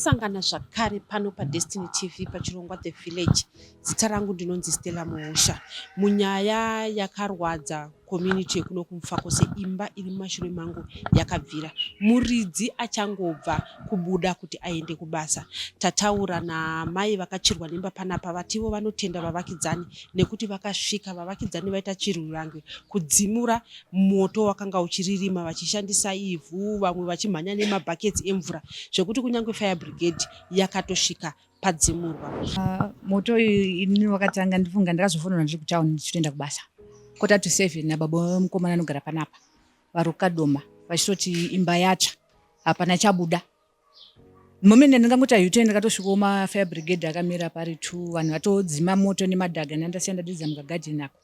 Tasangana zvakare pano paDestiny TV pachirongwa The Village. Zita rangu ndinonzi Stella Muhosha. Munyaya yakarwadza community yekuno kumufakose imba iri mumashure mangu yakabvira. Muridzi achangobva kubuda kuti aende kubasa. Tataura namai vakachirwa nemba panapa vativo vanotenda vavakidzani nekuti vakasvika vavakidzani vaita chirurangwe kudzimura moto wakanga uchiririma vachishandisa ivhu vamwe vachimhanya nemabhaketsi emvura zvekuti kunyange fire brigade yakatosvika padzimurwa. Moto ini wakatanga ndifunga ndakazofonera ndiri kutown ndichitoenda kubasa. Kota to 7 nababa mukomana anogara panapa. Varukadoma vachitoti imba yacha hapana chabuda. Momende ndingangota yuto ndakatosvika ma fire brigade akamira pari 2 vanhu vatodzima moto nemadhaga ndandasenda ndiza mugarden ako.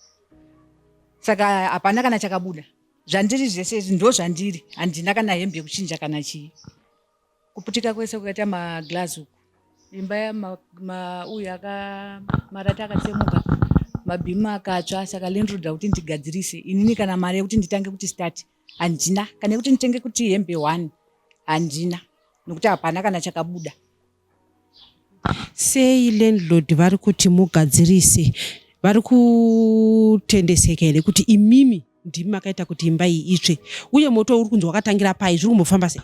Saka hapana kana chakabuda. Zvandiri zvese ndo zvandiri handina kana hembe yekuchinja kana chii. Kuputika kwese kukaita maglass uku. Imba ya uyu marata akatsemuka mabhimu akatsva saka landlord kuti ndigadzirise inini kana mari yekuti nditange kuti start handina kana kuti nditenge kuti hembe 1 handina nokuti hapana kana chakabuda. Sei landlord vari kuti mugadzirise vari kutendeseka here kuti imimi ndimi makaita kuti imba iyi itsve uye moto uri kunzi wakatangira pai zviri kumbofamba sei?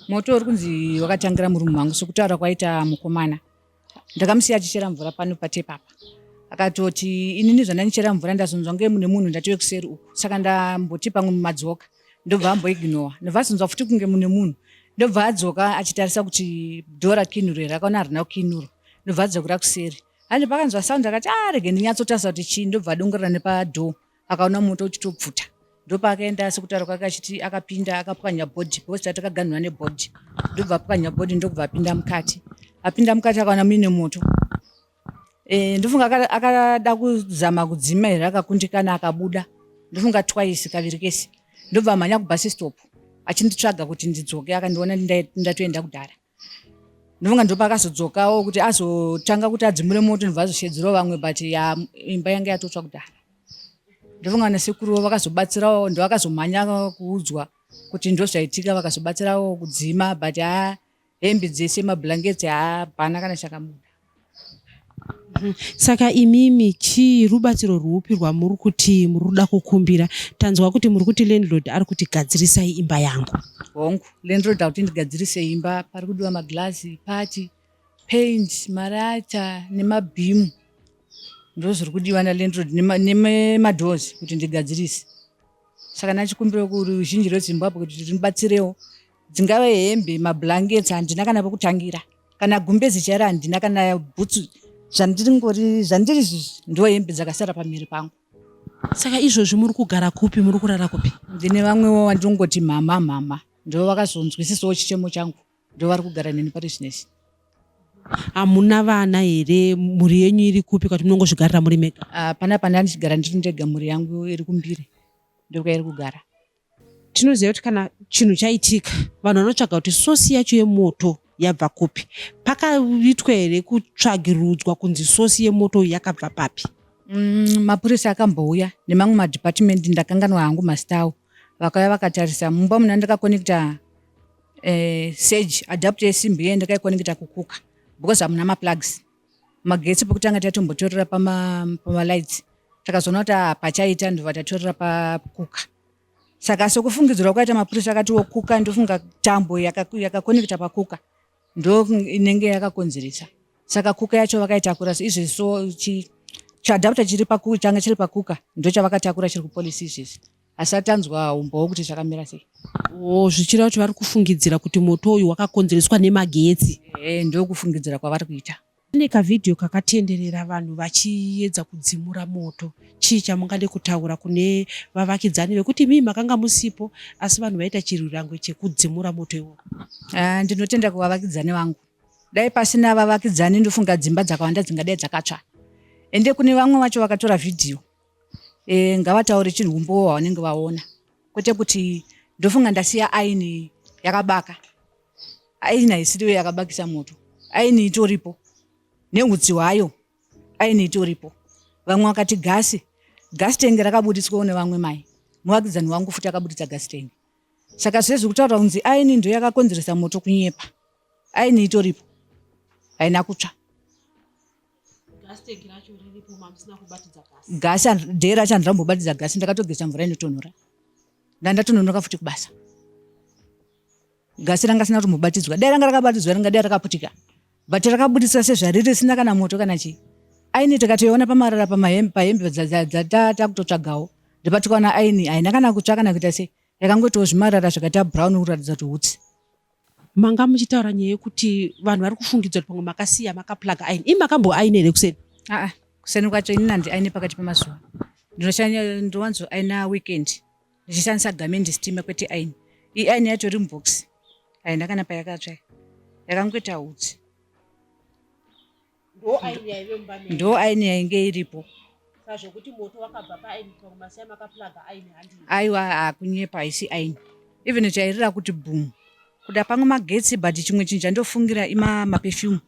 Moto uri kunzi wakatangira murumu mangu sokutaura kwaita mukomana ndakamusiya achichera mvura pano patepapa akatoti inini zvandanichera mvura ndazonzwa ngemune munhu ndatiwe kuseri uku saka ndamboti pamwe mumadzoka ndobva amboignora ndobvazonzwa futi kunge mune munhu ndobva adzoka achitarisa kuti dhora kinuro here akaona harina kukinuro ndobva adzokera kuseri handi pakanzwa sound akati rege ndinyatsotarisa kuti chii ndobva adongorera nepadhoo akaona moto uchitopfuta ndopaakaenda sekutaura kwake achiti akapinda akapwanya bhodhi posi atakaganhura nebhodhi ndobva apwanya bhodhi ndobva apinda mukati akaona mine moto ndofunga akada kuzama kudzima here akakundikana akabuda ndofunga twice kaviri kese ndobva amhanya kubus stop achinditsvaga kuti ndidzoke akandiona ndatoenda kudhara ndofunga ndopakazodzokawo kuti azotanga kuti adzimure moto ndobva azoshedzerawo vamwe but imba yanga yatotsva kudhara. Ndofunga nasekuru vakazobatsirawo ndovakazomhanya kuudzwa kuti ndozvaitika vakazobatsirawo kudzima but hembe dzese mablankets hapana kana chakabuda. Saka imimi chii rubatsiro rwupi rwamuri kuti muri kuda kukumbira? Tanzwa kuti muri kuti landlord ari kuti gadzirisai imba yangu. Hongu landlord akuti ndigadzirisei imba pari kudiwa maglasi pati paint marata nemabhimu ndo zviri kudiwa nalandlord nemadhozi kuti ndigadzirise. Saka nachikumbira kuruzhinji rweZimbabwe kuti tinibatsirewo dzingave hembe mablankets handina kana pokutangira kana gumbezi chairo handina kana bhutsu zvandiri ndo hembe dzakasara pamiri pangu. Saka izvozvi muri kugara kupi muri kurara kupi? Ndine vamwewo vandingoti mama ndo vakazonzwisisawo chichemo changu ndo vari kugara neni pari zvinezvi. Hamuna vana here? Mhuri yenyu iri kupi kuti munongozvigarira muri mega? Panapa ndanichigara ndiri ndega, mhuri yangu iri kumbiri ndokwai kugara. Tinoziva kuti kana chinhu chaitika vanhu vanotsvaga kuti sosi yacho yemoto yabva kupi. Pakaitwa here kutsvagirudzwa kunzi sosi yemoto yakabva papi? Mapurisa akambouya nemamwe madhipatimende ndakanganwa hangu masitawo vakauya vakatarisa mumba muna ndakakonekta sage adapter yesimbi ye ndakaikonekta kukuka because hamuna maplugs magetsi pokutanga tatombotorera pamalights takazoona kuti pachaita ndobva tatorera pakuka. Saka sokufungidzirwa kwaita mapurisa akati wokuka ndofunga tambo yakakonekta pakuka ndo inenge yakakonzeresa. Saka kuka yacho vakaitakura izvi so chadapter chiri pakuka changa chiri pakuka ndo chavakatakura chiri kupolisi izvi. Asatanzwa umbowo kuti zvakamira sei. Zvichira kuti vari kufungidzira kuti moto uyu wakakonzereswa nemagetsi. Ndo kufungidzira kwavari kuita. Kune kavidhiyo kakatenderera vanhu vachiedza kudzimura moto. Chii chamungade kutaura kune vavakidzani vekuti mimi makanga musipo asi vanhu vaita chirurangwe chekudzimura moto iwowo? Ndinotenda kuvavakidzani vangu. Dai pasina vavakidzani ndofunga dzimba dzakawanda dzingadai dzakatsva. Ende kune vamwe vacho vakatora vidhiyo ngavataure chinhu umbowo wavanenge vaona. Kwete kuti ndofunga ndasiya aini yakabaka. Aini haisiriyo yakabakisa moto. Aini itoripo. Neutsi hwayo aini itoripo. Vamwe vakati gasi tangi rakabudiswawo nevamwe mai. Muvakidzani wangu futi akabudisa gasi tangi. Saka zvezi kutaura kunzi aini ndo yakakonzeresa moto kunyepa. Aini itoripo. haina kutsva. Gasi tengi racho riripo mamusina kubatidza gasi. Gasi dhee racho handrambobatidza gasi, ndakatogesa mvura inotonhora. Ndandatononoka futi kubasa. Gasi ranga sina kutombobatidzwa. Dai ranga rakabatidzwa ringa dai rakaputika. But rakabudisa sezvariri risina kana moto kana chii. Aini tikatoiona pamarara pahembe dzatakutotsvagawo. Ndipo tikaona aini haina kana kutsva kana kuita sei. Yakangoitawo zvimarara zvakaita brown kuratidza kuti hutsi. Manga muchitaura nyaya yekuti vanhu vari kufungidzwa kuti pamwe makasiya makaplaga aini. Imakambo aini here kuseni? Kuseni kwacho ini nandi aini pakati pemazuva. Ndinowanzo aina weekend. Ndichishandisa gamendi steamer kwete aini. Iyi aini yacho iri mubox. Haina kana payakatsva. Yakangoita hutsi. Ndo aini yainge iripo. Zvekuti moto wakabva paaini pamwe masiya makaplaga aini handi. Aiwa hakunyepa haisi aini. Even chairira kuti boom. Kuda pamwe magetsi but chimwe chinhu chandofungira maperfume.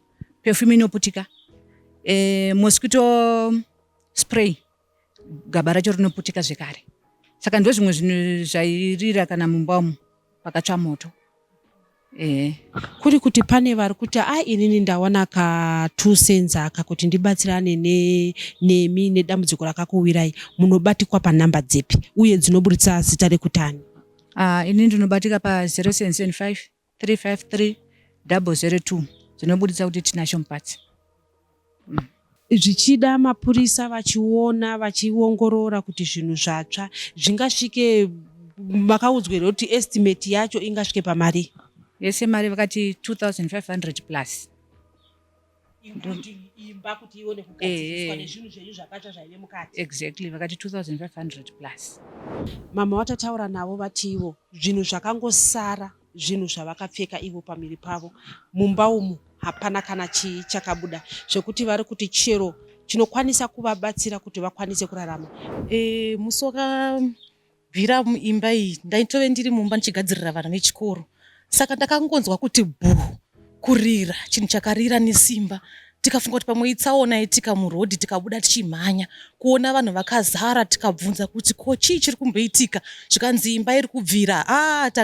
Perfume inoputika. Mosquito spray. Gaba racho rinoputika zvekare. Saka ndo zvimwe zvinhu zvairira kana mumba umu pakatsva moto. Kuri kuti pane vari kuti inini ndawana katusenza kakuti ndibatsirane nemi nedambudziko rakakuwirai, munobatikwa panhamba dzipi uye dzinoburitsa zita rekutani? Ini ndinobatika pa 0775 353 002 dzinoburitsa kuti tinasho parts. Zvichida mapurisa vachiona vachiongorora kuti zvinhu zvatsva zvingasvike, makaudzwa kuti estimate yacho ingasvike pamari? Yese mari vakati 2500 plus. Imba kuti ione kugadziswa nezvinhu zvenyu zvakatsva zvaive mukati. Exactly, vakati 2500 plus. Mama watataura navo vatiwo zvinhu zvakangosara, zvinhu zvavakapfeka ivo pamiri pavo. Mumba umu hapana kana chakabuda, zvekuti vari kuti chero chinokwanisa kuvabatsira kuti vakwanise kurarama. Musi wakabvira muimba iyi ndaitove ndiri mumba ndichigadzirira vana vechikoro. Saka ndakangonzwa kuti kurira, chinhu chakarira nesimba. Tikafunga kuti pamwe itsaona itika murodhi, tikabuda tichimhanya kuona vanhu vakazara, tikabvunza kuti ko chii chiri kumboitika, zvikanzi imba iri kubvira.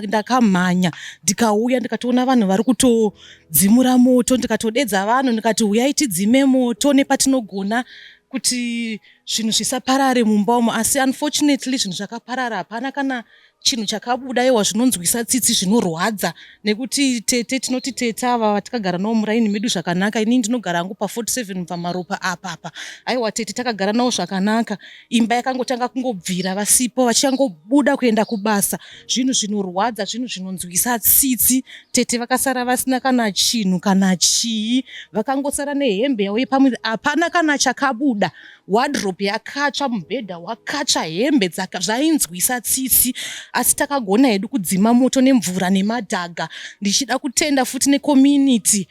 Ndakamhanya ndikauya ndikatoona vanhu vari kutodzimura moto, ndikatodedza vanhu ndikati uyai tidzime moto nepatinogona kuti zvinhu zvisaparare mumba umu. Asi unfortunately zvinhu zvakaparara, hapana kana chinhu chakabuda. Ewa zvinonzwisa tsitsi, zvinorwadza, nekuti tete tinoti tete ava vatakagara navo muraini medu zvakanaka. Ini ndinogara hangu pa 47 pamaropa apa. Aiwa tete takagara navo zvakanaka. Imba yakangotanga kungobvira vasipo vachangobuda kuenda kubasa. Zvinhu zvinorwadza, zvinhu zvinonzwisa tsitsi. Tete vakasara vasina kana chinhu kana chii, vakangosara nehembe yavo yepamwiri, hapana kana chakabuda. Wardrobe yakatsva, mubhedha wakatsva, hembe zvainzwisa tsitsi. Asi takagona hedu kudzima moto nemvura nemadhaga. Ndichida kutenda futi necommunity.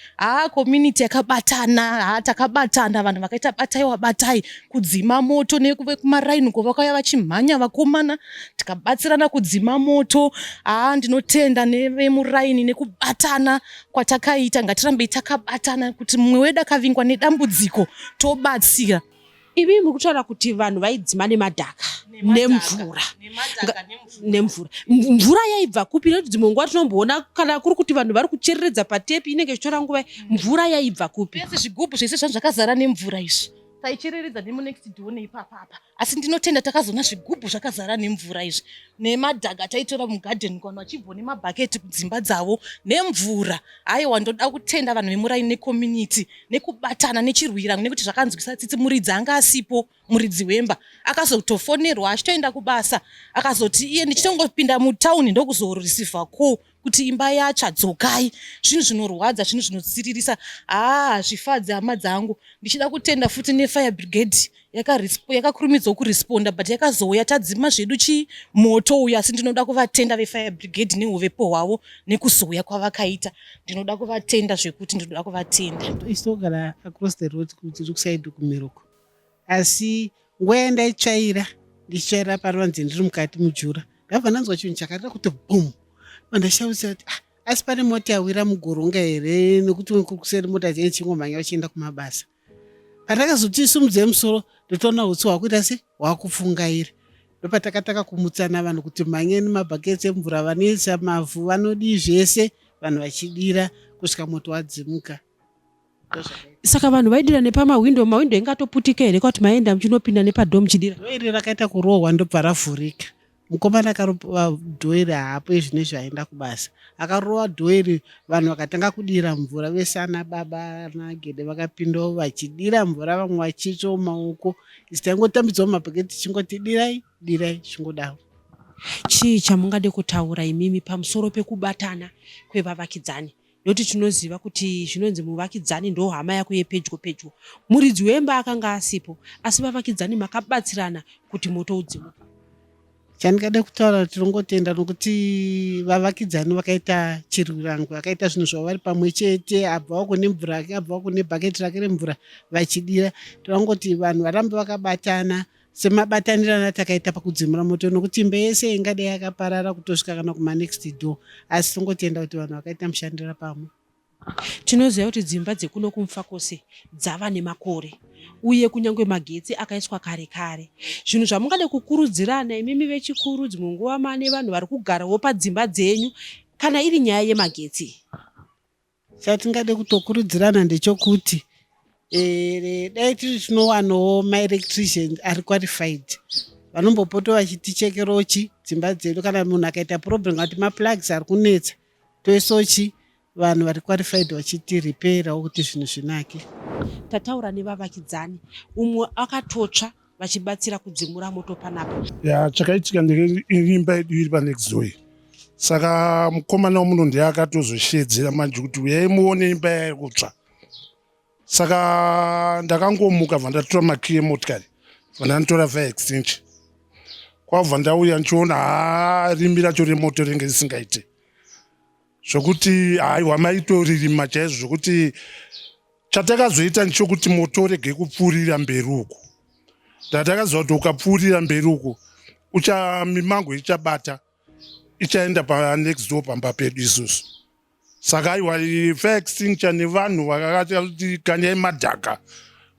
Community yakabatana, takabatana, vanhu vakaita batai kudzima moto. Nekumaraini vakauya vachimhanya vakomana, tikabatsirana kudzima moto. Ndinotenda nevemuraini nekubatana kwatakaita. Ngatirambei takabatana kuti mumwe wedu akavingwa nedambudziko tobatsira. Ivi mukutaura kuti vanhu vaidzima nemadhaka nemvura. Mvura yaibva kupi? Nekuti dzimwe nguva tinomboona kana kuri kuti vanhu vari kuchereredza patepi inenge zvichitora nguva, mvura yaibva kupi? Pese zvigubhu zvese zvangu zvakazara nemvura izvi. Taichereredza nemunext door neipapapa. Asi ndinotenda takazoona zvigubhu zvakazara nemvura izvi. Nemadhaga taitora mugarden vanhu vachibva nemabhaketi kudzimba dzavo nemvura. Aiwa ndoda kutenda vanhu vemuraini necommunity nekubatana nechirwira, nekuti zvakanzwisa tsitsi. Muridzi anga asipo, muridzi wemba akazotofonerwa achitoenda kubasa, akazoti iye ndichitongopinda mutauni ndokuzorisivha ko kuti imba yatsva, dzokai. Zvinhu zvinorwadza, zvinhu zvinotsiririsa. Zvifadzi hama dzangu. Ndichida kutenda futi nefire brigade yakakurumidza kuresponda, but yakazouya tadzima zvedu moto uyu. Asi ndinoda kuvatenda vefire brigade neuvepo hwavo nekuzouya kwavakaita. Ndinoda kuvatenda zvekuti ndinoda kuvatenda. Istogara across the road kuti kusaidi kumiruko. Asi nguva yandaitsvaira, ndichitsvaira paruvanze ndiri mukati mujura, ndabva ndanzwa chinhu chakarira kuti boom. Ndashaudza kuti asi pane mota yawira mugoronga here, nekuti kuseri mota dzinenge dzichingomhanya vachienda kumabasa. Pandakazoti simudze musoro ndotoona hutsi hwakuita se hwakufungaira. Ndopatakataka kumutsana vanhu kuti mhanye nemabhaketi emvura, vanoisa mavhu, vanodii zvese, vanhu vachidira kusvika moto wadzimuka. saka vanhu vaidira nepamawindo mawindo ingatoputika here kwati maenda muchinopinda nepadho muchidira Dhoo iri rakaita kurohwa ndobva ravhurika. Mukomana akarohwa dhoo iri haapo izvinezvi aenda kubasa. Akarohwa dhoo iri vanhu vakatanga kudira mvura vese ana baba ana Gede vakapindawo vachidira mvura vamwe vachiitsvawo maoko. Isi taingotambidzwawo mabhaketi tichingoti dirai dirai chingodawo. chii chamungade kutaura imimi pamusoro pekubatana kwevavakidzani? Nokuti tinoziva kuti zvinonzi muvakidzani ndo hama yako yepedyo pedyo. Muridzi wemba akanga asipo, asi vavakidzani makabatsirana kuti moto udzimuke. Chandingade kutaura tinongotenda nokuti vavakidzani vakaita chirwirangu, vakaita zvinhu zvavo vari pamwe chete, abvawo kune mvura yake, abvawo kune bhaketi rake remvura vachidira. Tinongoti vanhu varambe vakabatana semabatanirana takaita pakudzimura moto, nokuti imba yese ingadai yakaparara kutosvika kana kuma next door, asi tongotenda kuti vanhu vakaita mushandira pamwe. Tinoziva kuti dzimba dzekuno kumufakose dzava nemakore uye kunyange magetsi akaiswa kare kare. Zvinhu zvamungade kukurudzirana imimi vechikuru dzimwe nguva mane vanhu vari kugarawo padzimba dzenyu kana iri nyaya yemagetsi. Chatingade kutokurudzirana ndechokuti dai tiri tinowanawo maelectricians ari qualified vanombopota vachitichekerochi dzimba dzedu kana munhu akaita problem kuti maplugs ari kunetsa toisochi vanhu vari qualified vachitiriperawo kuti zvinhu zvinake. Tataura nevavakidzani, umwe akatotsva vachibatsira kudzimura moto panapa. Chakaitika ndeimba yedu iri panext door. Saka mukomana womuno ndiye akatozoshedzera manje kuti uyai muone imba yairi kutsva. Saka ndakangomuka bva ndatora makiyi emotikari bva ndandotora fire extinction. Kwabva ndauya ndichiona rimi racho remoto renge risingaite. Zvokuti haiwa maitorima chaizvo zvokuti chatakazoita ndechokuti moto urege kupfuurira mberi uko. Ndatakaziva kuti ukapfuurira mberi uko mimango ichabata ichaenda panext door pamba pedu isusu. Saka aiwa fire extinction nevanhu vakakati kuti kanyai madhaka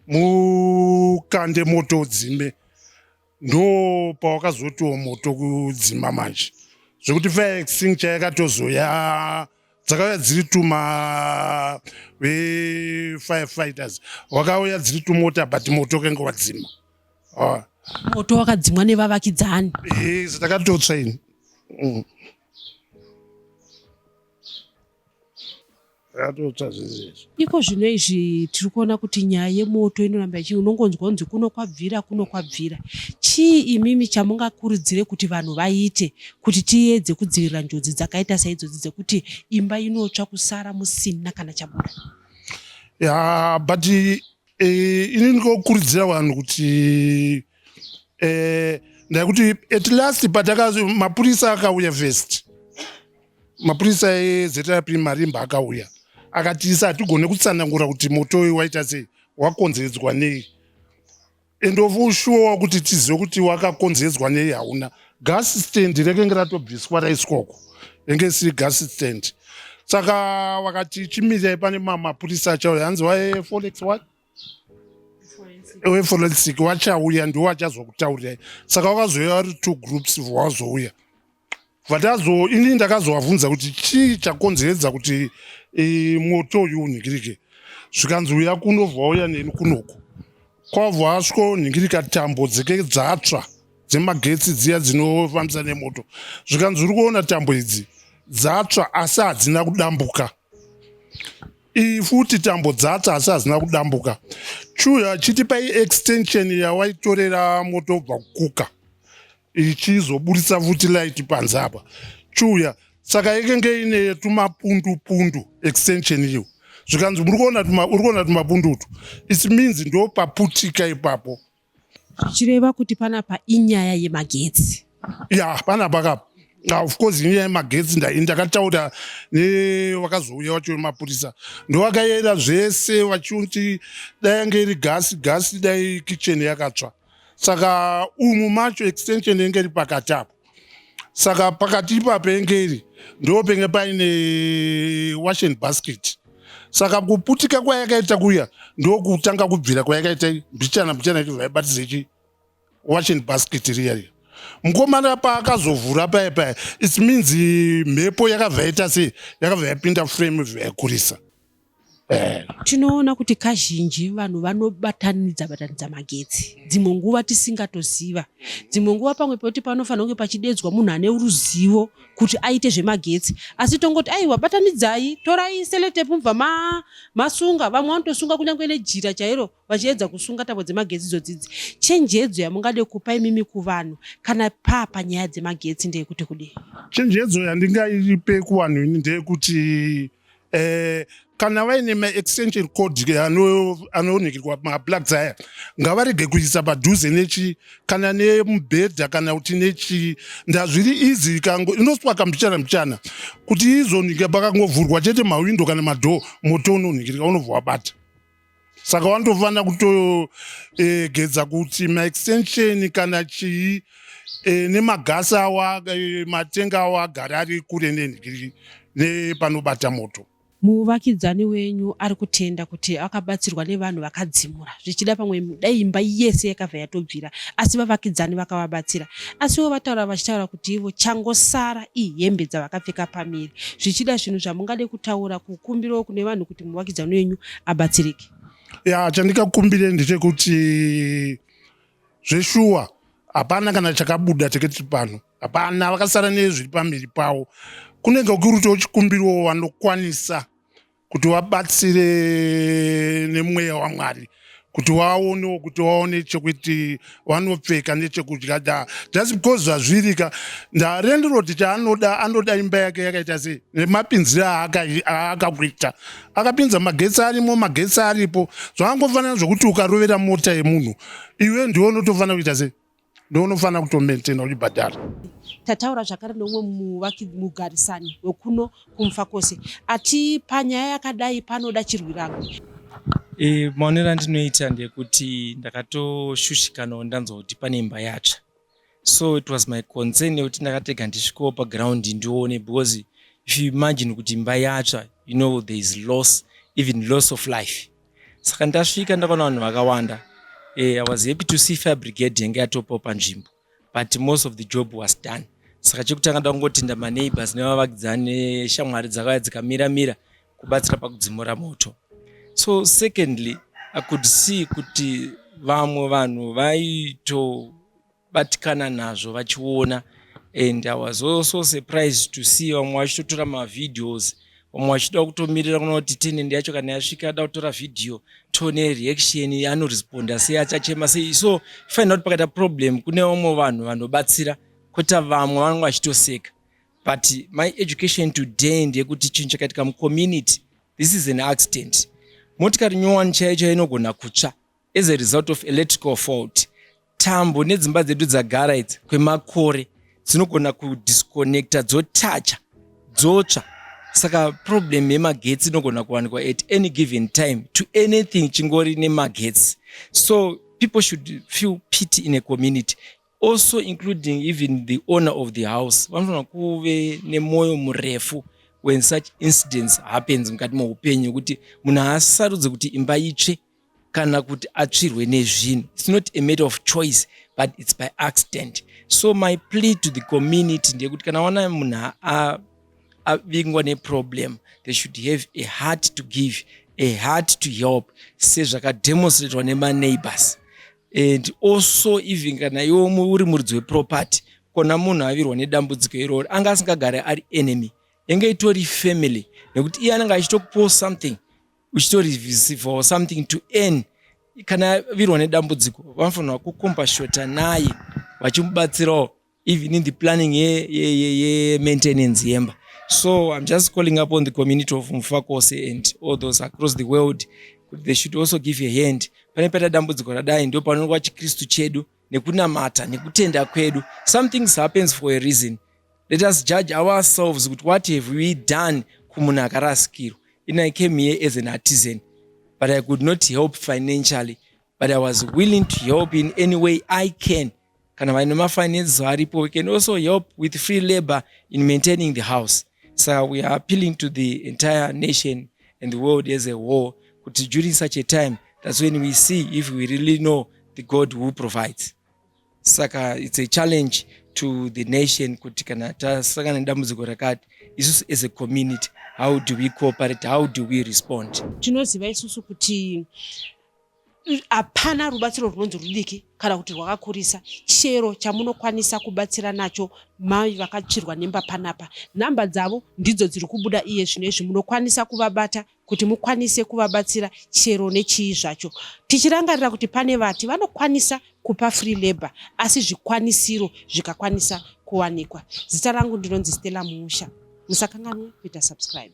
mukande moto udzime, ndo pawakazotiwo moto kudzima manje. Zvokuti fire extinction yakatozoya dzakauya dziri tuma firefighters wakauya dziri tumota but moto kenge wadzima. Moto wakadzimwa nevavakidzani. Takatotsva ini. Iko zvino izvi tiri kuona kuti nyaya yemoto inoramba unongonzwa kunzi kuno kwabvira. Chii imimi chamungakurudzire kuti vanhu vaite kuti tiedze kudzivirira njodzi dzakaita saidzodzi dzekuti imba inotsva kusara musina kana chabuda? But ini ndinokurudzira vanhu kuti ndakuti at last mapurisa akauya first. Mapurisa eZeta Marimba akauya akatisa hatigone kutsanangura kuti moto uyu waita sei, wakonzeredzwa nei, and of sure kuti tizive kuti wakakonzeredzwa nei hauna. Gas stand rekenge ratobviswa raiswako renge isiri gas stand. Saka vakati chimirai pane mapurisa achauya hanzi forex what weforensic wachauya ndiwo wachazwa kutaurirai. Saka wakazoya vari 2 groups vawazouya. Ini ndakazovabvunza kuti chii chakonzeredza kuti moto uyu unhingirike. Zvikanzi uya kunobva uya neni kunoko. Kwabva asviko nhingirika tambo dzeke dzatsva dzemagetsi dziya dzinofambisa nemoto. Zvikanzi uri kuona tambo idzi dzatsva asi hadzina kudambuka. Futi tambo dzatsva asi hadzina kudambuka. Chuya chitipa extension yawaitorera moto ubva kukuka ichizobudisa futi light panze apa. Chuya saka ikenge ine tumapundu extension iyo. Zvikanzi uri kuona tumapundu utu, it means ndo paputika ipapo. Zvichireva kuti panapa inyaya yemagetsi. Panapa of course inyaya yemagetsi ndakataura nevakazouya wacho mapurisa. Ndo vakayera zvese vachiuti dai yange iri gasi dai kitchen yakatsva. Saka umu macho extension yenge iri pakati apo. Saka pakati ipapo yenge iri ndo penge paine wash and basket. Saka kuputika kwayakaita kuya ndo kutanga kubvira kwayakaita mbichana zvaibatidza ichi wash and basket riya. Mukomana paakazovhura paya it means mhepo yakabva yaita sei, yakabva yapinda frame yakurisa. Tinoona kuti kazhinji vanhu vanobatanidza magetsi. Dzimwe nguva tisingatoziva. Dzimwe nguva pamwe poti panofanira kunge pachidedzwa munhu ane ruzivo kuti aite zvemagetsi. Asi tongoti aiwa batanidzai, torai sellotape mubva masunga, vamwe vanotosunga kunyange nejira chairo vachiedza kusunga tambo dzemagetsi idzodzi. Chenjedzo yamungade kupa imimi kuvanhu kana panyaya dzemagetsi ndeyekuti kudii? Chenjedzo yandingaipe kuvanhu ini ndeyekuti kana vaine ma-extension code anoonekwa maplugs aya ngavarege kuisa padhuze kana nemubhedha kana kuti ndazviri easy inoswaka mbichana kuti izonika pakangovhurwa chete mawindo kana madhoo moto unonikirika unobva wabata. Saka wandofanira kutogedza kuti ma-extension kana chii nemagasi awa matenga awa agare ari kure nepanobata moto. Muvakidzani wenyu ari kutenda kuti akabatsirwa nevanhu vakadzimura zvichida pamwe dai imba yese yakabva yatobvira asi vavakidzani vakavabatsira asiwo vataura vachitaura kuti ivo changosara ihembe dzavakapfeka pamiri zvichida zvinhu zvamungade kutaura kukumbirawo kune vanhu kuti muvakidzani wenyu abatsirike. Chandikakumbire ndechekuti zveshuwa hapana kana chakabuda teketi pano, hapana vakasara nezviri pamiri pavo. Kunenge kuritowo chikumbiro vanokwanisa kuti vabatsire nemweya waMwari kuti vaonewo kuti vaone chekuti vanopfeka nechekudya just because zvazvirika ndarendroti anoda imba yake yakaita sei nemapinzire aakakuita akapinza magetsi arimo magetsi aripo zvangofanira zvokuti ukarovera mota yemunhu iwe ndiwe unotofanira kuita sei ndounofanira kutomaintaina uchibhadhara. Tataura zvakare nomwe mugarisani wekuno kuMufakose ati panyaya yakadai panoda chirwirangu. Maonero andinoita ndekuti ndakatoshushikanawo ndanzwa kuti pane imba yatsva, so it was my concern yekuti ndakatega ndisvikewo paground ndione, because if you imagine kuti imba yatsva, you know there is loss, even loss of life. Saka ndasvika ndakaona vanhu vakawanda. I was happy to see fire brigade yanga yatopawo panzvimbo, but most of the job was done. Saka chekutanga ndangotenda maneighbors nevavakidzani neshamwari dzakauya dzikamira kubatsira pakudzimura moto. So secondly, I could see kuti vamwe vanhu vaitobatikana nazvo vachiona, and I was also surprised to see vamwe vachitotora mavideos, vamwe vachida kutomirira kuona kuti tenende yacho kana yasvika ada kutora video toone reaction anoresponda sei, achachema sei. So find out pakaita problem kune vamwe vanhu vanobatsira kwete vamwe vanenge vachitoseka. But my education today ndeyekuti chinhu chakaitika mucommunity, this is an accident. Motikari nyowani chaiyo inogona kutsva as a result of electrical fault. Tambo nedzimba dzedu dzagara idzi kwemakore dzinogona kudisconnecta dzotacha dzotsva. Saka problem yemagetsi inogona kuwanikwa at any given time to anything chingori nemagetsi. So people should feel pity in a community, also including even the owner of the house. Vanofana kuve nemoyo murefu when such incidents happens mukati meupenyu, kuti munhu asarudze kuti imba itsve kana kuti atsvirwe nezvinhu. It's not a matter of choice, but it's by accident. So my plea to the community ndeyekuti kana wana munhu avingwa neproblem, they should have a heart to give, a heart to help, sezvakademonstratwa nemaneighbors. And also even kana iwe uri muridzi weproperty, kona munhu avirwa nedambudziko iroro anga asingagare ari enemy, enge itori family, nekuti iye anenge achitokupawo something uchitorevisiva something to earn. Kana avirwa nedambudziko vanofanirwa kukompashota naye vachimubatsirawo even in the planning maintenance yemba. So I'm just calling upon the community of Mufakose and all those across the world, they should also give a hand. Pane pata dambudziko radai ndio panongwa chikristu chedu nekunamata nekutenda kwedu. Some things happens for a reason. Let us judge ourselves with what have we done kumunhu akarasikirwa. I came here as an artisan, but I could not help financially, but I was willing to help in any way I can. Kana vaina mafinance aripo, we can also help with free labor in maintaining the house. So we are appealing to the entire nation and the world as a whole, that during such a time, that's when we see if we really know the God who provides. Saka, it's a challenge to the nation kuti kana tasangana nedambudziko rakati isusu as a community how do we cooperate, how do we respond. Tinoziva isusu kuti hapana rubatsiro runonzi rudiki kana kuti rwakakurisa. Chero chamunokwanisa kubatsira nacho mai vakachirwa nemba panapa, namba dzavo ndidzo dziri kubuda iye zvinezvi, munokwanisa kuvabata kuti mukwanise kuvabatsira chero nechii zvacho. Tichirangarira kuti pane vati vanokwanisa kupa free labor asi zvikwanisiro zvikakwanisa kuwanikwa. Zita rangu ndinonzi Stella Muusha. Musakanganwe kuita subscribe.